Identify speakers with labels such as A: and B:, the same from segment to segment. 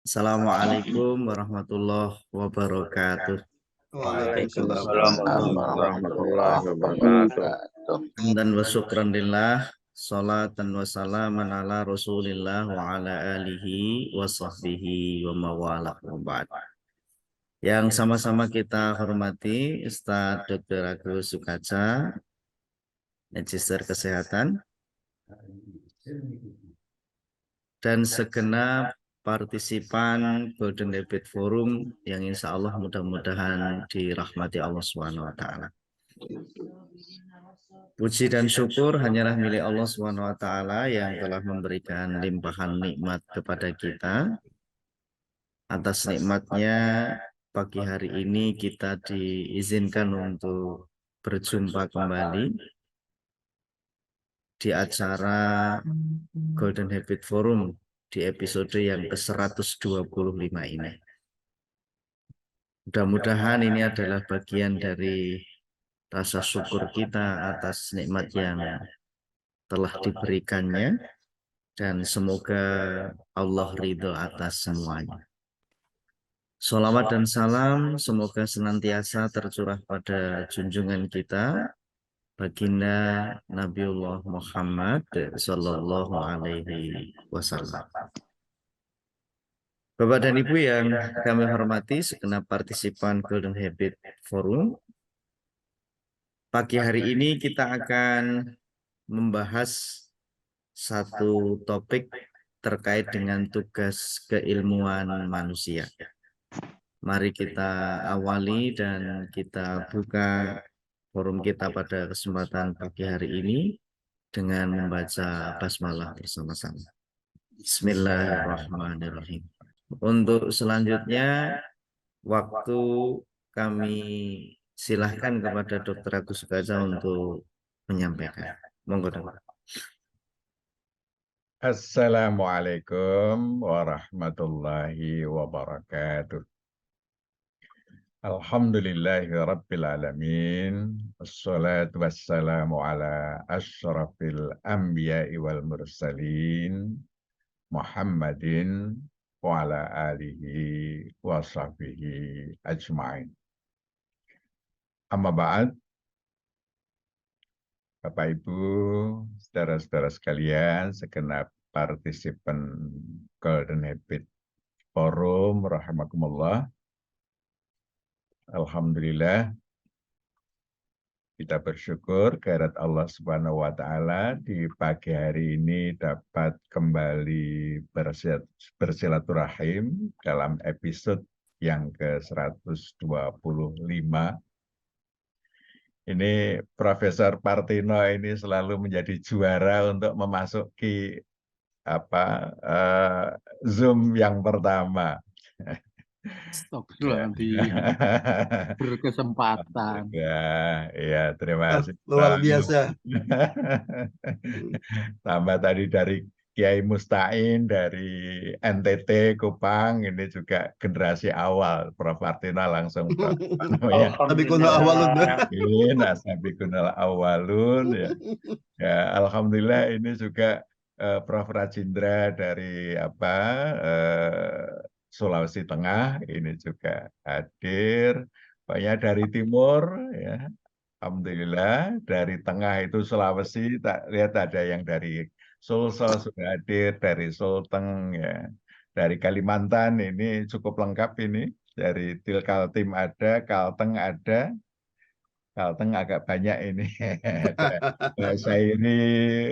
A: Assalamualaikum warahmatullahi wabarakatuh.
B: Waalaikumsalam
C: Waalaikumsalam
B: warahmatullahi
C: warahmatullahi
B: wabarakatuh.
C: wabarakatuh.
A: Hamdan wa syukran lillah, salatan wa salaman ala rasulillah wa ala alihi wa sahbihi wa mawalah wa ba'd. Yang sama-sama kita hormati Ustadz Dr. Agus Sukaca, Magister Kesehatan, dan segenap partisipan Golden Habit Forum yang insya Allah mudah-mudahan dirahmati Allah Subhanahu wa Ta'ala. Puji dan syukur hanyalah milik Allah Subhanahu wa Ta'ala yang telah memberikan limpahan nikmat kepada kita. Atas nikmatnya pagi hari ini kita diizinkan untuk berjumpa kembali di acara Golden Habit Forum di episode yang ke-125 ini. Mudah-mudahan ini adalah bagian dari rasa syukur kita atas nikmat yang telah diberikannya, dan semoga Allah ridho atas semuanya. Salawat dan salam semoga senantiasa tercurah pada junjungan kita, baginda Nabiullah Muhammad Sallallahu Alaihi Wasallam. Bapak dan Ibu yang kami hormati, segenap partisipan Golden Habit Forum, pagi hari ini kita akan membahas satu topik terkait dengan tugas keilmuan manusia. Mari kita awali dan kita buka forum kita pada kesempatan pagi hari ini dengan membaca basmalah bersama-sama. Bismillahirrahmanirrahim. Untuk selanjutnya, waktu kami silahkan kepada Dr. Agus Sukaca untuk menyampaikan. Monggo, Dok.
B: Assalamualaikum warahmatullahi wabarakatuh. Alhamdulillahi rabbil alamin. Wassalatu wassalamu ala asyrafil anbiya'i wal mursalin Muhammadin wa ala alihi wa sahbihi ajma'in. Amma ba'd. Bapak Ibu, saudara-saudara sekalian, segenap partisipan Golden Habit Forum, rahimakumullah. Alhamdulillah, kita bersyukur kehadirat Allah Subhanahu wa Ta'ala di pagi hari ini dapat kembali bersilaturahim dalam episode yang ke-125. Ini Profesor Partino ini selalu menjadi juara untuk memasuki Zoom yang pertama.
C: Stok dulu nanti berkesempatan.
B: Ya, terima kasih.
D: Luar biasa.
B: Tambah tadi dari Kiai Mustain dari NTT Kupang, ini juga generasi awal. Prof. Artina langsung
D: Sabiqunal awalun.
B: Sabiqunal awalun ya. Ya, alhamdulillah ini juga Prof. Rajindra dari Sulawesi Tengah ini juga hadir. Banyak dari timur ya. Alhamdulillah, dari tengah itu Sulawesi, tak lihat ada yang dari Sulsel sudah hadir, dari Sulteng ya. Dari Kalimantan ini cukup lengkap ini. Dari Kaltim ada, Kalteng ada. Kalteng agak banyak ini. Mbak Syairi,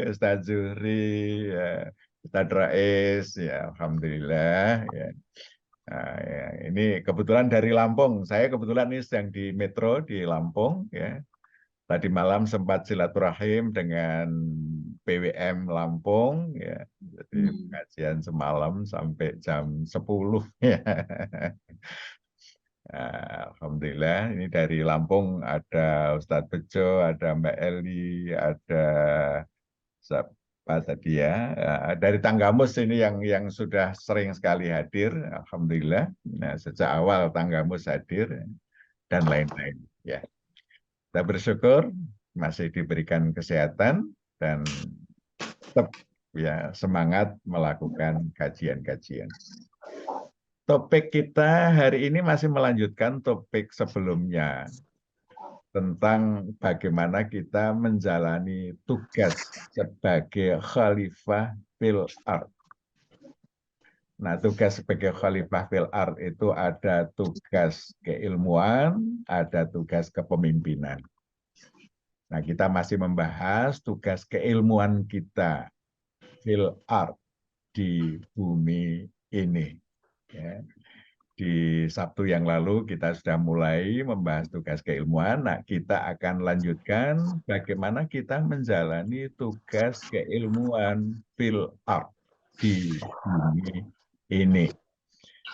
B: Ustaz Zuhri, ya, Ustaz Rais, ya Alhamdulillah. Ya. Nah, ya, ini kebetulan dari Lampung. Saya kebetulan ini sedang di Metro di Lampung. Ya. Tadi malam sempat silaturahim dengan PWM Lampung. Ya. Jadi kajian semalam sampai jam 10. Ya. Nah, alhamdulillah ini dari Lampung ada Ustadz Bejo, ada Mbak Eli, ada siapa tadi ya, dari Tanggamus ini yang sudah sering sekali hadir, alhamdulillah. Nah, sejak awal Tanggamus hadir dan lain-lain. Ya, kita bersyukur masih diberikan kesehatan dan tetap ya semangat melakukan kajian-kajian. Topik kita hari ini masih melanjutkan topik sebelumnya tentang bagaimana kita menjalani tugas sebagai khalifah fil ard. Nah, tugas sebagai khalifah fil ard itu ada tugas keilmuan, ada tugas kepemimpinan. Nah, kita masih membahas tugas keilmuan kita fil ard di bumi ini. Ya. Di Sabtu yang lalu kita sudah mulai membahas tugas keilmuan. Nah, kita akan lanjutkan bagaimana kita menjalani tugas keilmuan fil ard di bumi ini.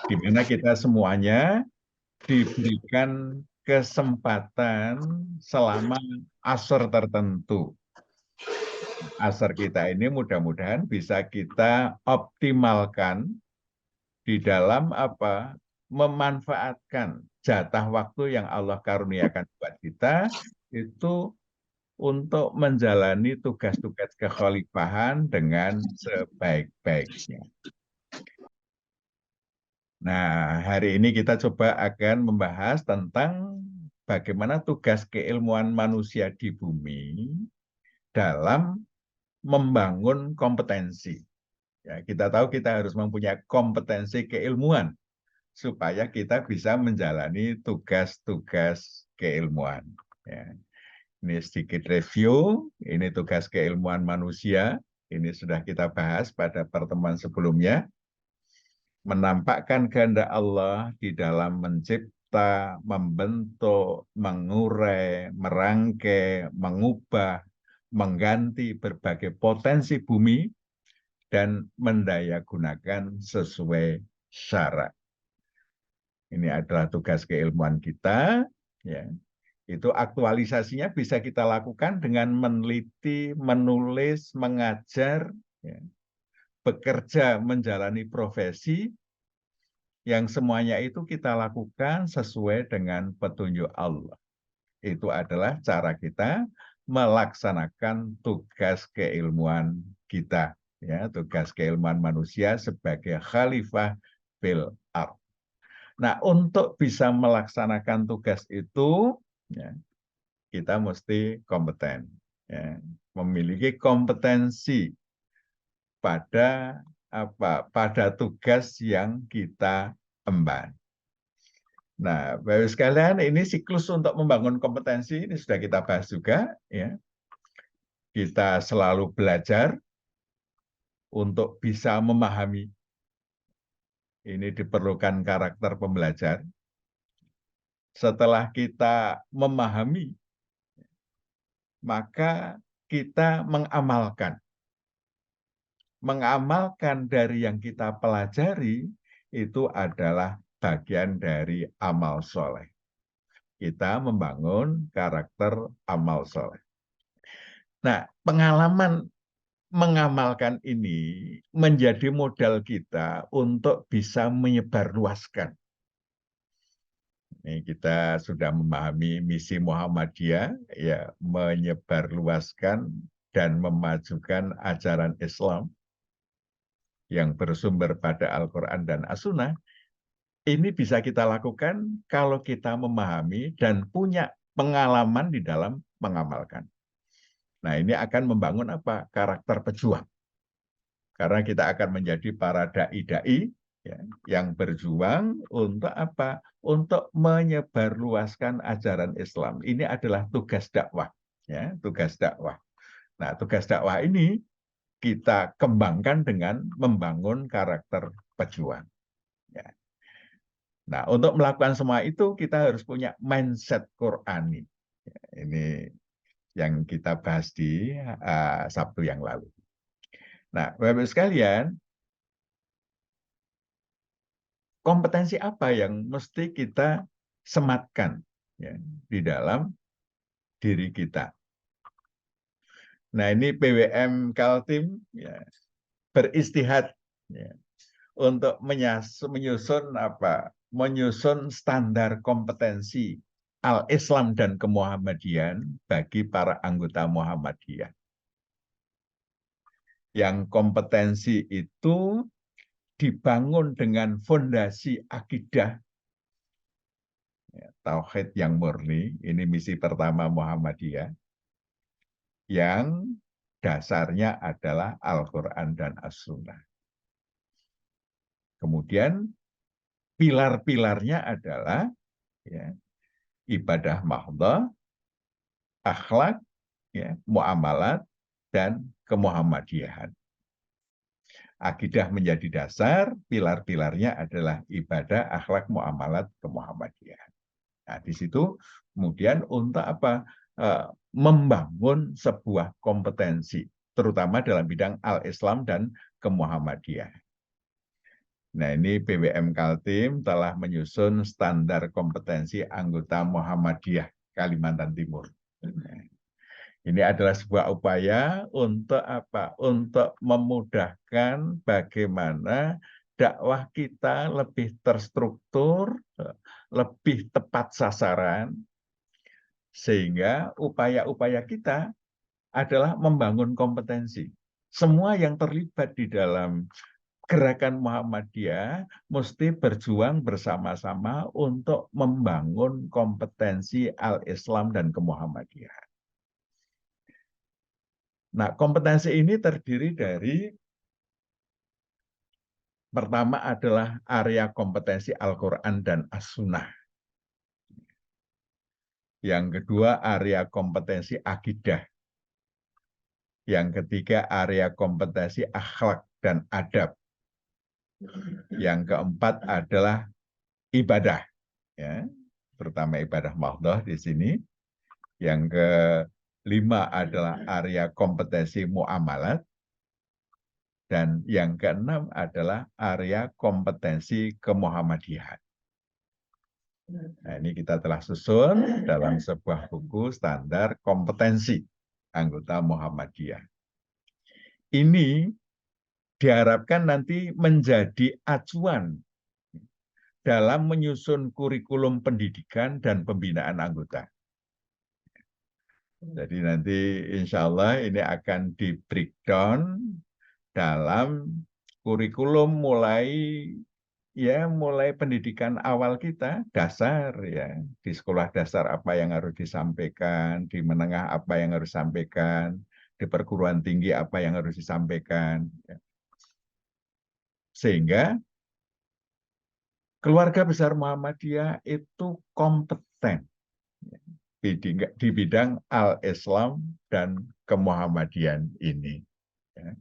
B: Di mana kita semuanya diberikan kesempatan selama asar tertentu. Asar kita ini mudah-mudahan bisa kita optimalkan di dalam apa? Memanfaatkan jatah waktu yang Allah karuniakan buat kita itu untuk menjalani tugas-tugas kekhalifahan dengan sebaik-baiknya. Nah, hari ini kita coba akan membahas tentang bagaimana tugas keilmuan manusia di bumi dalam membangun kompetensi. Ya, kita tahu kita harus mempunyai kompetensi keilmuan supaya kita bisa menjalani tugas-tugas keilmuan. Ya. Ini sedikit review, ini tugas keilmuan manusia, ini sudah kita bahas pada pertemuan sebelumnya. Menampakkan kehendak Allah di dalam mencipta, membentuk, mengurai, merangkai, mengubah, mengganti berbagai potensi bumi, dan mendayagunakan sesuai syarat. Ini adalah tugas keilmuan kita. Ya. Itu aktualisasinya bisa kita lakukan dengan meneliti, menulis, mengajar, ya. Bekerja, menjalani profesi, yang semuanya itu kita lakukan sesuai dengan petunjuk Allah. Itu adalah cara kita melaksanakan tugas keilmuan kita, ya, tugas keilmuan manusia sebagai khalifah fil ard. Nah, untuk bisa melaksanakan tugas itu, ya, kita mesti kompeten, ya, memiliki kompetensi pada pada tugas yang kita emban. Nah, Bapak sekalian, ini siklus untuk membangun kompetensi ini sudah kita bahas juga, ya. Kita selalu belajar untuk bisa memahami. Ini diperlukan karakter pembelajar. Setelah kita memahami, maka kita mengamalkan. Mengamalkan dari yang kita pelajari itu adalah bagian dari amal soleh. Kita membangun karakter amal soleh. Nah, pengalaman mengamalkan ini menjadi modal kita untuk bisa menyebarluaskan. Ini kita sudah memahami misi Muhammadiyah, ya, menyebarluaskan dan memajukan ajaran Islam yang bersumber pada Al-Quran dan As-Sunnah. Ini bisa kita lakukan kalau kita memahami dan punya pengalaman di dalam mengamalkan. Nah, ini akan membangun apa? Karakter pejuang. Karena kita akan menjadi para dai-dai, ya, yang berjuang untuk apa? Untuk menyebarluaskan ajaran Islam. Ini adalah tugas dakwah, ya, tugas dakwah. Nah, tugas dakwah ini kita kembangkan dengan membangun karakter pejuang. Ya. Nah, untuk melakukan semua itu kita harus punya mindset Qurani. Ya, ini yang kita bahas di Sabtu yang lalu. Nah, Bapak sekalian, kompetensi apa yang mesti kita sematkan, ya, di dalam diri kita. Nah, ini PWM Kaltim, ya, beristihad, ya, untuk menyusun standar kompetensi Al-Islam dan kemuhammadian bagi para anggota Muhammadiyah. Yang kompetensi itu dibangun dengan fondasi akidah ya, tauhid yang murni. Ini misi pertama Muhammadiyah yang dasarnya adalah Al-Quran dan As-Sunnah. Kemudian pilar-pilarnya adalah ya, ibadah mahdhah, akhlak, ya, muamalat, dan kemuhammadiyahan. Akidah menjadi dasar, pilar-pilarnya adalah ibadah, akhlak, muamalat, kemuhammadiyahan. Nah, di situ kemudian untuk apa? Membangun sebuah kompetensi, terutama dalam bidang al-Islam dan kemuhammadiyahan. Nah, ini BWM Kaltim telah menyusun standar kompetensi anggota Muhammadiyah Kalimantan Timur. Ini adalah sebuah upaya untuk apa? Untuk memudahkan bagaimana dakwah kita lebih terstruktur, lebih tepat sasaran, sehingga upaya-upaya kita adalah membangun kompetensi. Semua yang terlibat di dalam gerakan Muhammadiyah mesti berjuang bersama-sama untuk membangun kompetensi al-Islam dan kemuhammadiyahan. Nah, kompetensi ini terdiri dari pertama adalah area kompetensi Al-Quran dan As-Sunnah. Yang kedua, area kompetensi akidah. Yang ketiga, area kompetensi akhlak dan adab. Yang keempat adalah ibadah, ya, terutama ibadah mahdhah di sini. Yang kelima adalah area kompetensi muamalat. Dan yang keenam adalah area kompetensi kemuhammadiyahan. Nah, ini kita telah susun dalam sebuah buku standar kompetensi anggota Muhammadiyah. Ini diharapkan nanti menjadi acuan dalam menyusun kurikulum pendidikan dan pembinaan anggota. Jadi nanti insya Allah ini akan di breakdown dalam kurikulum mulai pendidikan awal kita, dasar ya, di sekolah dasar apa yang harus disampaikan, di menengah apa yang harus disampaikan, di perguruan tinggi apa yang harus disampaikan. Ya. Sehingga keluarga besar Muhammadiyah itu kompeten di bidang al-Islam dan kemuhammadian ini. Ya.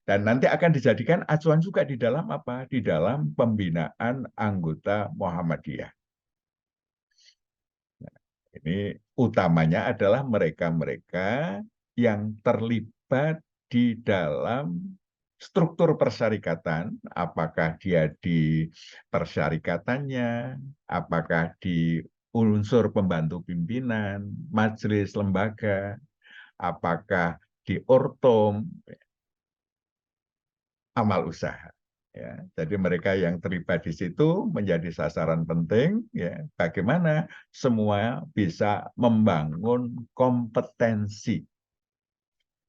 B: Dan nanti akan dijadikan acuan juga di dalam apa? Di dalam pembinaan anggota Muhammadiyah. Nah, ini utamanya adalah mereka-mereka yang terlibat di dalam struktur persyarikatan, apakah dia di persyarikatannya, apakah di unsur pembantu pimpinan, majelis lembaga, apakah di ortom, amal usaha. Ya, jadi mereka yang terlibat di situ menjadi sasaran penting. Ya, bagaimana semua bisa membangun kompetensi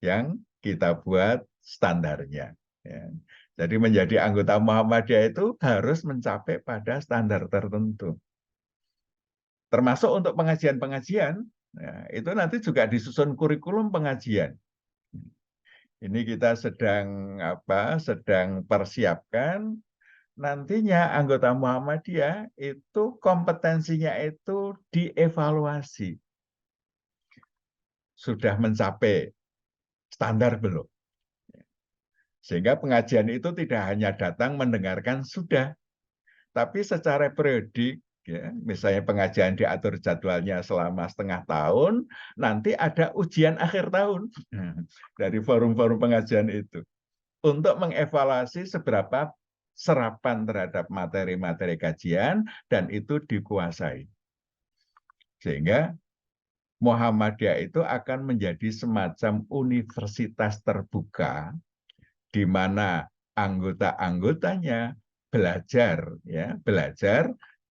B: yang kita buat standarnya. Ya. Jadi menjadi anggota Muhammadiyah itu harus mencapai pada standar tertentu. Termasuk untuk pengajian-pengajian, ya, itu nanti juga disusun kurikulum pengajian. Ini kita sedang persiapkan nantinya anggota Muhammadiyah itu kompetensinya itu dievaluasi. Sudah mencapai standar belum? Sehingga pengajian itu tidak hanya datang mendengarkan sudah, tapi secara periodik, ya, misalnya pengajian diatur jadwalnya selama setengah tahun, nanti ada ujian akhir tahun dari forum-forum pengajian itu untuk mengevaluasi seberapa serapan terhadap materi-materi kajian dan itu dikuasai. Sehingga Muhammadiyah itu akan menjadi semacam universitas terbuka di mana anggota-anggotanya belajar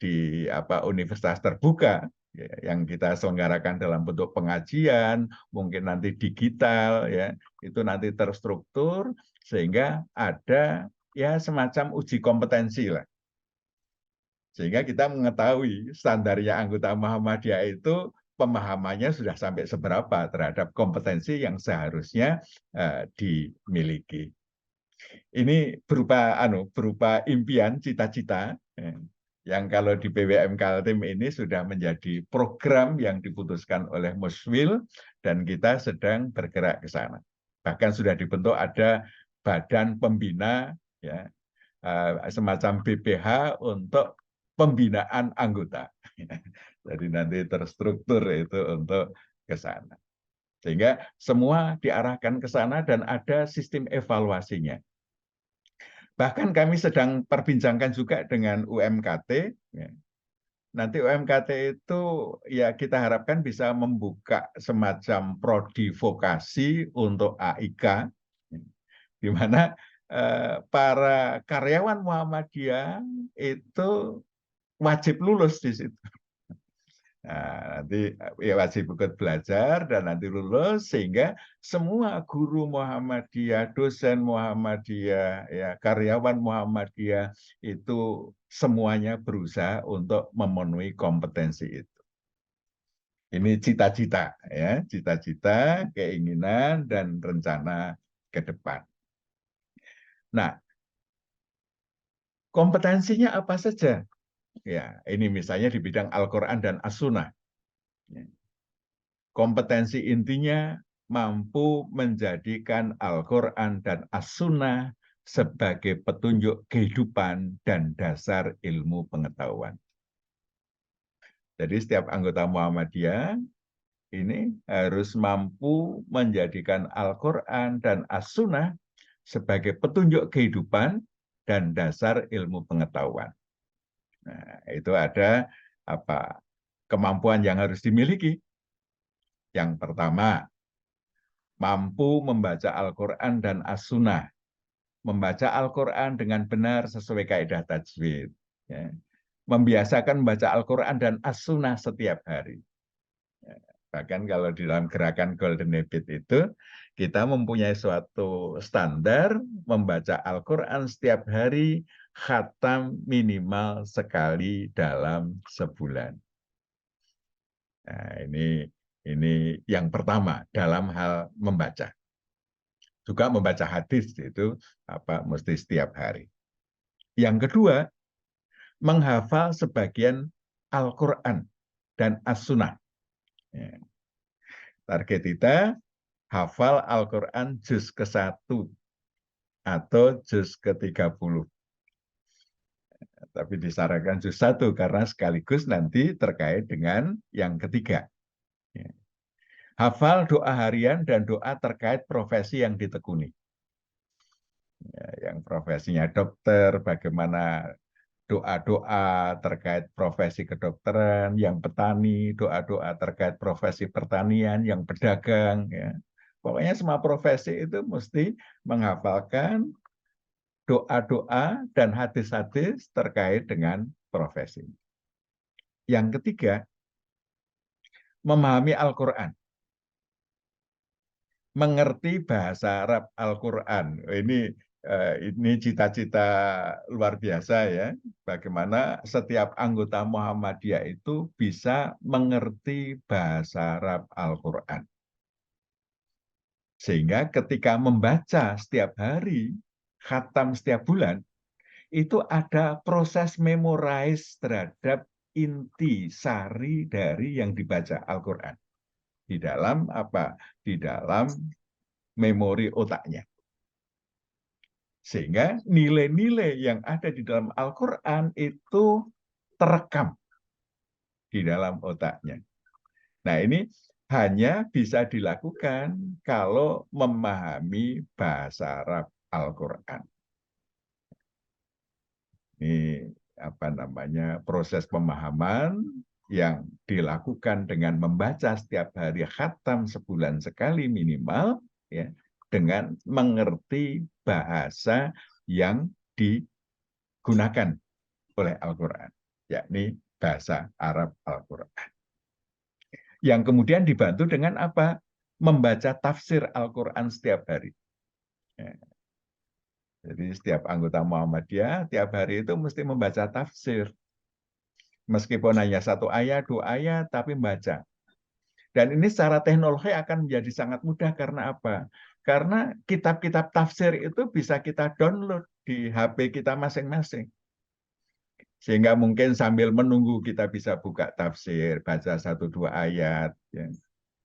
B: di universitas terbuka ya, yang kita selenggarakan dalam bentuk pengajian, mungkin nanti digital ya, itu nanti terstruktur sehingga ada ya semacam uji kompetensi lah. Sehingga kita mengetahui standarnya anggota Muhammadiyah itu pemahamannya sudah sampai seberapa terhadap kompetensi yang seharusnya dimiliki. Ini berupa impian, cita-cita yang kalau di PWM Kaltim ini sudah menjadi program yang diputuskan oleh Muswil dan kita sedang bergerak ke sana. Bahkan sudah dibentuk ada badan pembina ya, semacam BPH untuk pembinaan anggota. Jadi nanti terstruktur itu untuk ke sana. Sehingga semua diarahkan ke sana dan ada sistem evaluasinya. Bahkan kami sedang perbincangkan juga dengan UMKT. Ya. Nanti UMKT itu ya kita harapkan bisa membuka semacam prodi vokasi untuk AIK, di mana para karyawan Muhammadiyah itu wajib lulus di situ. Nah, nanti ya wajib ikut belajar dan nanti lulus sehingga semua guru Muhammadiyah, dosen Muhammadiyah, ya karyawan Muhammadiyah itu semuanya berusaha untuk memenuhi kompetensi itu. Ini cita-cita ya, cita-cita, keinginan dan rencana ke depan. Nah, kompetensinya apa saja? Ya, ini misalnya di bidang Al-Quran dan As-Sunnah. Kompetensi intinya mampu menjadikan Al-Quran dan As-Sunnah sebagai petunjuk kehidupan dan dasar ilmu pengetahuan. Jadi setiap anggota Muhammadiyah ini harus mampu menjadikan Al-Quran dan As-Sunnah sebagai petunjuk kehidupan dan dasar ilmu pengetahuan. Nah, itu ada kemampuan yang harus dimiliki. Yang pertama, mampu membaca Al-Quran dan As-Sunnah. Membaca Al-Quran dengan benar sesuai kaidah tajwid. Ya. Membiasakan membaca Al-Quran dan As-Sunnah setiap hari. Ya. Bahkan kalau di dalam gerakan Golden Habit itu, kita mempunyai suatu standar membaca Al-Quran setiap hari, khatam minimal sekali dalam sebulan. Nah, ini yang pertama dalam hal membaca. Juga membaca hadis itu mesti setiap hari. Yang kedua, menghafal sebagian Al-Quran dan As-Sunnah. Ya. Target kita hafal Al-Quran juz ke-1 atau juz ke-30. Tapi disarankan juz 1 karena sekaligus nanti terkait dengan yang ketiga. Ya. Hafal doa harian dan doa terkait profesi yang ditekuni. Ya, yang profesinya dokter, bagaimana doa-doa terkait profesi kedokteran, yang petani, doa-doa terkait profesi pertanian, yang pedagang. Ya. Pokoknya semua profesi itu mesti menghafalkan doa-doa dan hadis-hadis terkait dengan profesi. Yang ketiga, memahami Al-Quran. Mengerti bahasa Arab Al-Quran. Ini cita-cita luar biasa ya. Bagaimana setiap anggota Muhammadiyah itu bisa mengerti bahasa Arab Al-Quran. Sehingga ketika membaca setiap hari, khatam setiap bulan, itu ada proses memorize terhadap inti sari dari yang dibaca Al-Quran. Di dalam Di dalam memori otaknya. Sehingga nilai-nilai yang ada di dalam Al-Quran itu terekam di dalam otaknya. Nah, ini hanya bisa dilakukan kalau memahami bahasa Arab Al-Quran. Ini proses pemahaman yang dilakukan dengan membaca setiap hari khatam sebulan sekali minimal, ya, dengan mengerti bahasa yang digunakan oleh Al-Quran, yakni bahasa Arab Al-Quran. Yang kemudian dibantu dengan apa? Membaca tafsir Al-Quran setiap hari. Ya. Jadi setiap anggota Muhammadiyah tiap hari itu mesti membaca tafsir. Meskipun hanya 1 ayat, 2 ayat, tapi membaca. Dan ini secara teknologi akan menjadi sangat mudah karena apa? Karena kitab-kitab tafsir itu bisa kita download di HP kita masing-masing. Sehingga mungkin sambil menunggu kita bisa buka tafsir, baca 1-2 ayat. Ya.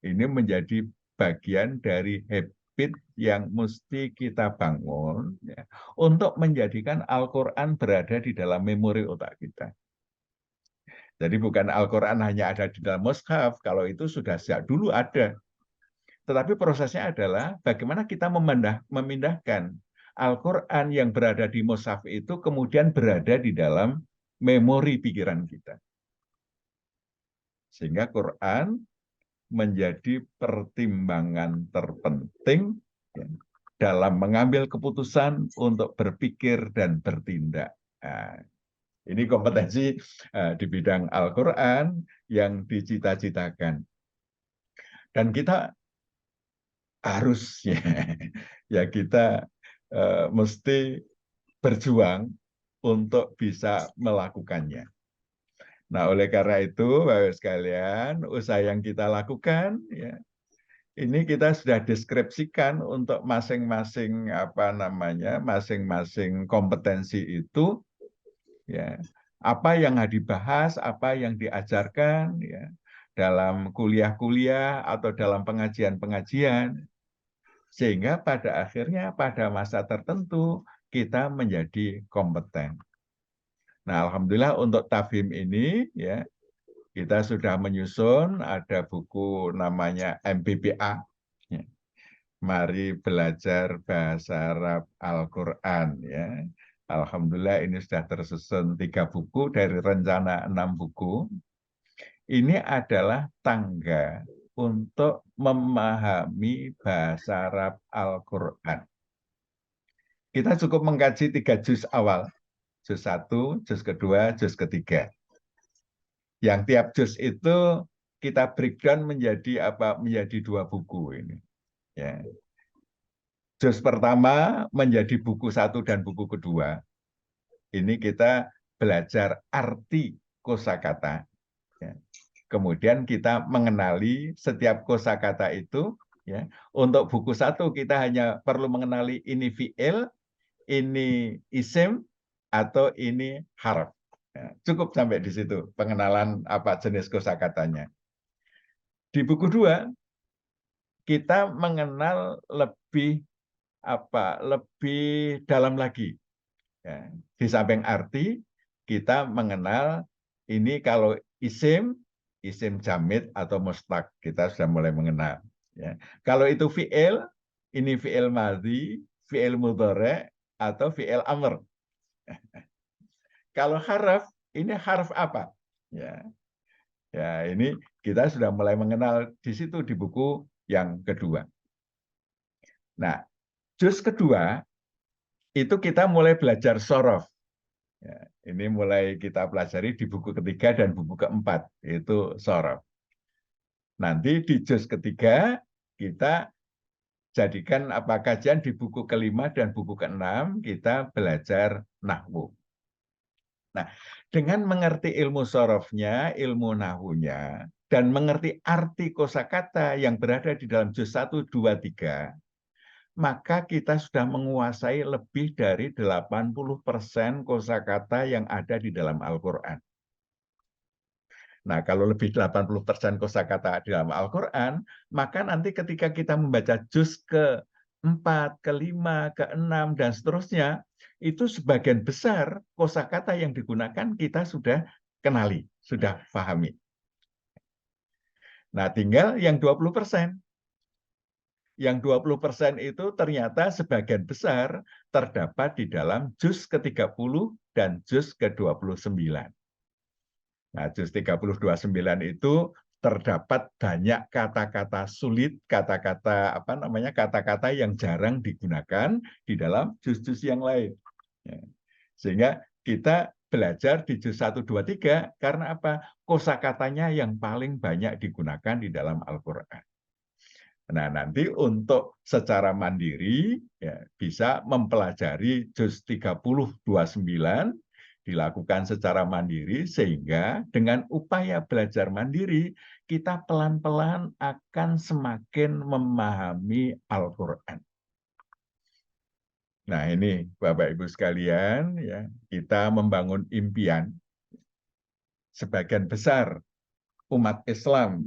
B: Ini menjadi bagian dari habit yang mesti kita bangun ya, untuk menjadikan Al-Quran berada di dalam memori otak kita. Jadi bukan Al-Quran hanya ada di dalam mushaf, kalau itu sudah sejak dulu ada. Tetapi prosesnya adalah bagaimana kita memindahkan Al-Quran yang berada di mushaf itu kemudian berada di dalam memori pikiran kita. Sehingga Quran menjadi pertimbangan terpenting ya, dalam mengambil keputusan untuk berpikir dan bertindak. Nah, ini kompetensi di bidang Al-Quran yang dicita-citakan. Dan kita harus ya kita mesti berjuang untuk bisa melakukannya. Nah, oleh karena itu, Bapak sekalian, usaha yang kita lakukan, ya, ini kita sudah deskripsikan untuk masing-masing masing-masing kompetensi itu, ya, apa yang dibahas, apa yang diajarkan, ya, dalam kuliah-kuliah atau dalam pengajian-pengajian, sehingga pada akhirnya pada masa tertentu kita menjadi kompeten. Nah, alhamdulillah untuk Tafhim ini ya kita sudah menyusun ada buku namanya MBPA. Ya. Mari belajar bahasa Arab Al-Qur'an ya. Alhamdulillah ini sudah tersusun 3 buku dari rencana 6 buku. Ini adalah tangga untuk memahami bahasa Arab Al-Qur'an. Kita cukup mengkaji 3 juz awal. Juz 1, juz kedua, juz ketiga. Yang tiap juz itu kita breakdown menjadi menjadi 2 buku ini. Ya. Juz pertama menjadi buku 1 dan buku kedua. Ini kita belajar arti kosakata. Ya. Kemudian kita mengenali setiap kosakata itu. Ya. Untuk buku 1 kita hanya perlu mengenali ini fi'il, ini isim, atau ini harf. Ya, cukup sampai di situ pengenalan apa jenis kosakatanya. Di buku 2 kita mengenal lebih dalam lagi. Ya, di samping arti kita mengenal ini kalau isim jamid atau mustaq kita sudah mulai mengenal. Ya. Kalau itu fi'il, ini fi'il madhi, fi'il mudhari' atau fi'il amr. Kalau harf, ini harf apa? Ya, ya ini kita sudah mulai mengenal di situ di buku yang kedua. Nah, juz kedua itu kita mulai belajar sorof. Ya, ini mulai kita pelajari di buku ketiga dan buku keempat, itu sorof. Nanti di juz ketiga kita jadikan kajian di buku kelima dan buku keenam kita belajar nahwu. Nah, dengan mengerti ilmu sorofnya, ilmu nahwunya, dan mengerti arti kosakata yang berada di dalam juz 1, 2, 3, maka kita sudah menguasai lebih dari 80% kosakata yang ada di dalam Al-Quran. Nah, kalau lebih 80% kosakata di dalam Al-Quran, maka nanti ketika kita membaca juz ke-4, ke-5, ke-6, dan seterusnya, itu sebagian besar kosakata yang digunakan kita sudah kenali, sudah pahami. Nah, tinggal yang 20%. Yang 20% itu ternyata sebagian besar terdapat di dalam juz ke-30 dan juz ke-29. Nah, juz 30-29 itu terdapat banyak kata-kata sulit, kata-kata kata-kata yang jarang digunakan di dalam juz-juz yang lain. Ya. Sehingga kita belajar di juz 1, 2, 3 karena apa? Kosakatanya yang paling banyak digunakan di dalam Al-Qur'an. Nah, nanti untuk secara mandiri ya ya, bisa mempelajari juz 30-29 dilakukan secara mandiri, sehingga dengan upaya belajar mandiri kita pelan-pelan akan semakin memahami Al-Quran. Nah, ini Bapak Ibu sekalian, ya, kita membangun impian. Sebagian besar umat Islam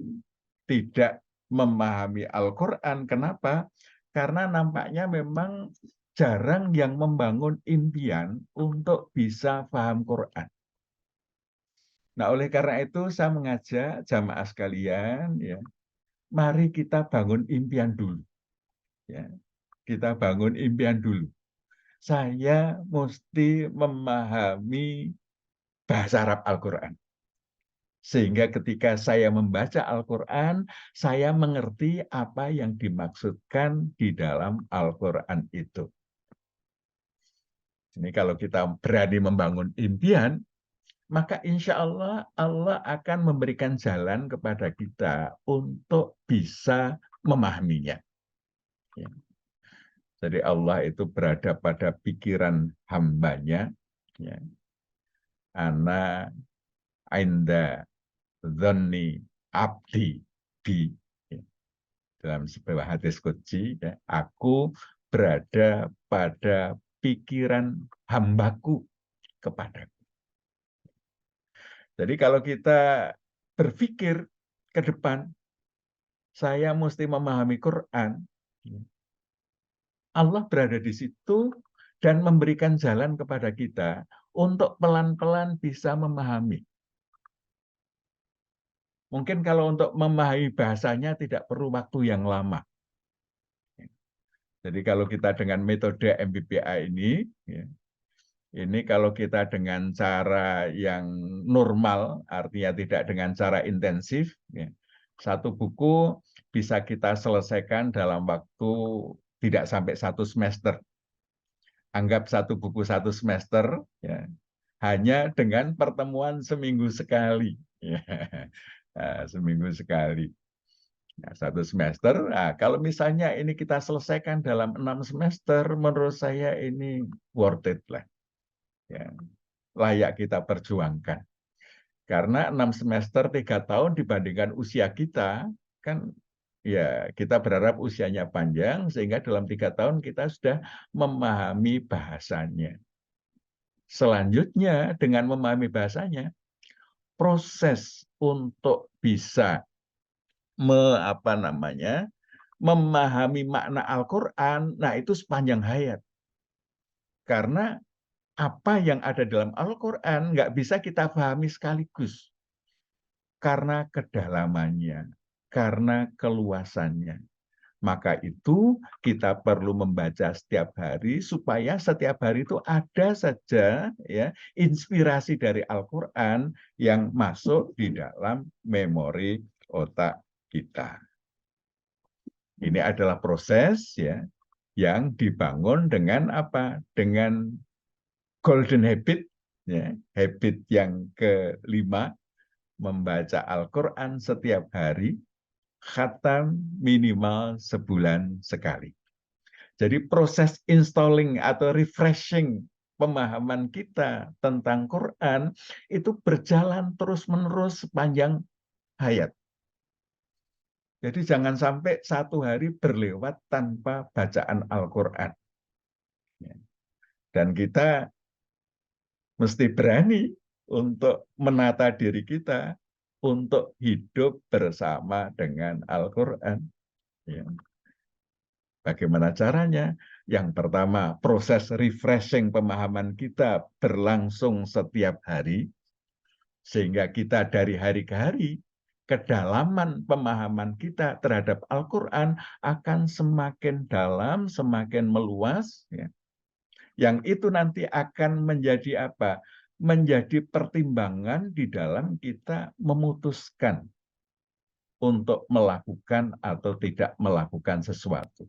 B: tidak memahami Al-Quran. Kenapa? Karena nampaknya memang jarang yang membangun impian untuk bisa paham Quran. Nah, oleh karena itu saya mengajak jamaah sekalian, ya, mari kita bangun impian dulu. Ya, kita bangun impian dulu. Saya mesti memahami bahasa Arab Al-Quran. Sehingga ketika saya membaca Al-Quran, saya mengerti apa yang dimaksudkan di dalam Al-Quran itu. Ini kalau kita berani membangun impian, maka insya Allah Allah akan memberikan jalan kepada kita untuk bisa memahaminya. Ya. Jadi Allah itu berada pada pikiran hambanya. Ya. Ana inda dzanni abdi bi. Ya. Dalam sebuah hadis qudsi, ya, aku berada pada pikiran hambaku kepadaku. Jadi kalau kita berpikir ke depan, saya mesti memahami Quran, Allah berada di situ dan memberikan jalan kepada kita untuk pelan-pelan bisa memahami. Mungkin kalau untuk memahami bahasanya tidak perlu waktu yang lama. Jadi kalau kita dengan metode MBPA ini, ya, ini kalau kita dengan cara yang normal, artinya tidak dengan cara intensif, ya, satu buku bisa kita selesaikan dalam waktu tidak sampai 1 semester. Anggap satu buku 1 semester, ya, hanya dengan pertemuan seminggu sekali. Ya. Nah, seminggu sekali. Nah, 1 semester, nah, kalau misalnya ini kita selesaikan dalam 6 semester, menurut saya ini worth it lah. Ya, layak kita perjuangkan. Karena 6 semester 3 tahun dibandingkan usia kita, kan ya kita berharap usianya panjang, sehingga dalam 3 tahun kita sudah memahami bahasanya. Selanjutnya, dengan memahami bahasanya, proses untuk bisa memahami makna Al-Quran, nah itu sepanjang hayat. Karena apa yang ada dalam Al-Quran nggak bisa kita pahami sekaligus. Karena kedalamannya, karena keluasannya. Maka itu kita perlu membaca setiap hari supaya setiap hari itu ada saja, ya, inspirasi dari Al-Quran yang masuk di dalam memori otak kita. Ini adalah proses, ya, yang dibangun dengan apa? Dengan golden habit, ya, habit yang kelima, membaca Al-Quran setiap hari, khatam minimal sebulan sekali. Jadi proses installing atau refreshing pemahaman kita tentang Quran itu berjalan terus-menerus sepanjang hayat. Jadi jangan sampai 1 hari berlewat tanpa bacaan Al-Quran. Dan kita mesti berani untuk menata diri kita untuk hidup bersama dengan Al-Quran. Ya. Bagaimana caranya? Yang pertama, proses refreshing pemahaman kita berlangsung setiap hari, sehingga kita dari hari ke hari, kedalaman pemahaman kita terhadap Al-Quran akan semakin dalam, semakin meluas. Ya. Yang itu nanti akan menjadi apa? Menjadi pertimbangan di dalam kita memutuskan untuk melakukan atau tidak melakukan sesuatu.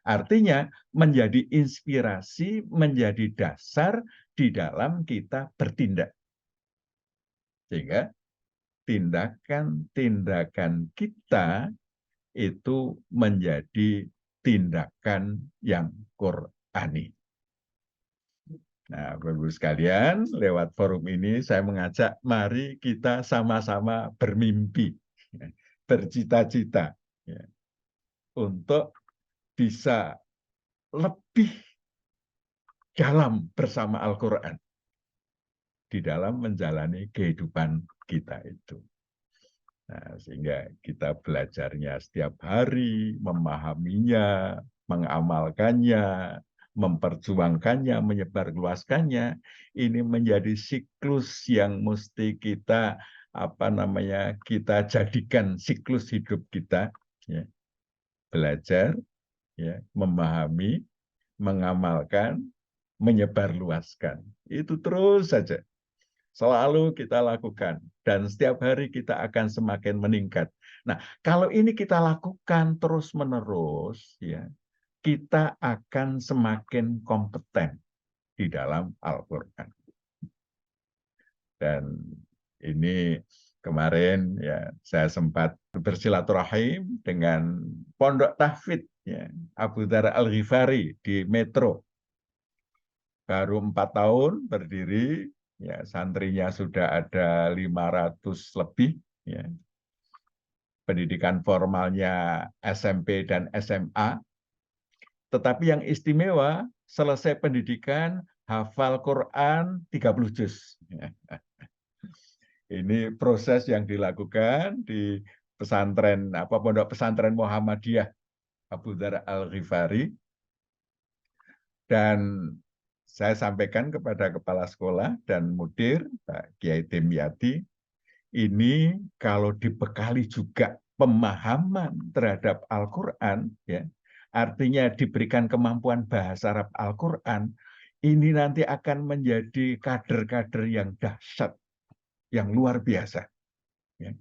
B: Artinya menjadi inspirasi, menjadi dasar di dalam kita bertindak. Sehingga tindakan-tindakan kita itu menjadi tindakan yang Qur'ani. Nah, Bapak-Ibu sekalian, lewat forum ini saya mengajak mari kita sama-sama bermimpi, bercita-cita, ya, untuk bisa lebih dalam bersama Al-Quran di dalam menjalani kehidupan kita itu. Nah, sehingga kita belajarnya setiap hari, memahaminya, mengamalkannya, memperjuangkannya, menyebarluaskannya, ini menjadi siklus yang mesti kita kita jadikan siklus hidup kita, ya. Belajar, ya, memahami, mengamalkan, menyebarluaskan. Itu terus saja selalu kita lakukan, dan setiap hari kita akan semakin meningkat. Nah, kalau ini kita lakukan terus-menerus, ya, kita akan semakin kompeten di dalam Al-Quran. Dan ini kemarin ya saya sempat bersilaturahim dengan Pondok Tahfidz, ya, Abu Dzar Al-Ghifari di Metro. Baru 4 tahun berdiri, ya, santrinya sudah ada 500 lebih, ya. Pendidikan formalnya SMP dan SMA. Tetapi yang istimewa, selesai pendidikan hafal Quran 30 juz. Ini proses yang dilakukan di pesantren Pondok Pesantren Muhammadiyah Abu Dzar Al-Ghifari. Dan saya sampaikan kepada kepala sekolah dan mudir, Pak Kiai Dimyati, ini kalau dibekali juga pemahaman terhadap Al-Quran, ya, artinya diberikan kemampuan bahasa Arab Al-Quran, ini nanti akan menjadi kader-kader yang dahsyat, yang luar biasa. Ya.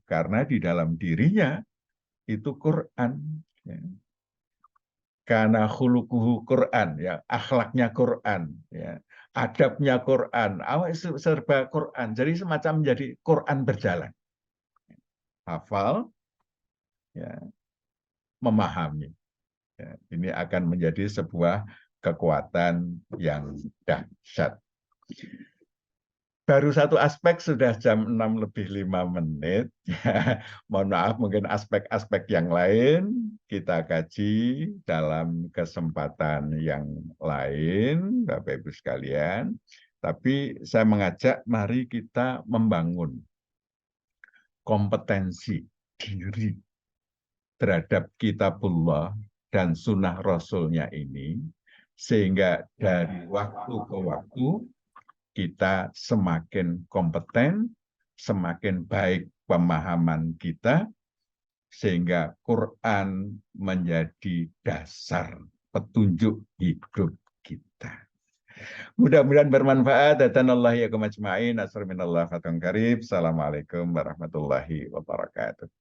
B: Karena di dalam dirinya itu Quran, ya. Karena khuluquhu Quran, ya, akhlaknya Quran, ya, adabnya Quran, serba Quran. Jadi semacam menjadi Quran berjalan. Hafal, ya, memahami. Ya, ini akan menjadi sebuah kekuatan yang dahsyat. Baru satu aspek sudah jam 6:05. Mohon maaf, mungkin aspek-aspek yang lain kita kaji dalam kesempatan yang lain, Bapak Ibu sekalian. Tapi saya mengajak mari kita membangun kompetensi diri terhadap kitabullah dan sunnah Rasulnya ini, sehingga dari waktu ke waktu kita semakin kompeten, semakin baik pemahaman kita, sehingga Quran menjadi dasar petunjuk hidup kita. Mudah-mudahan bermanfaat. Assalamualaikum warahmatullahi wabarakatuh.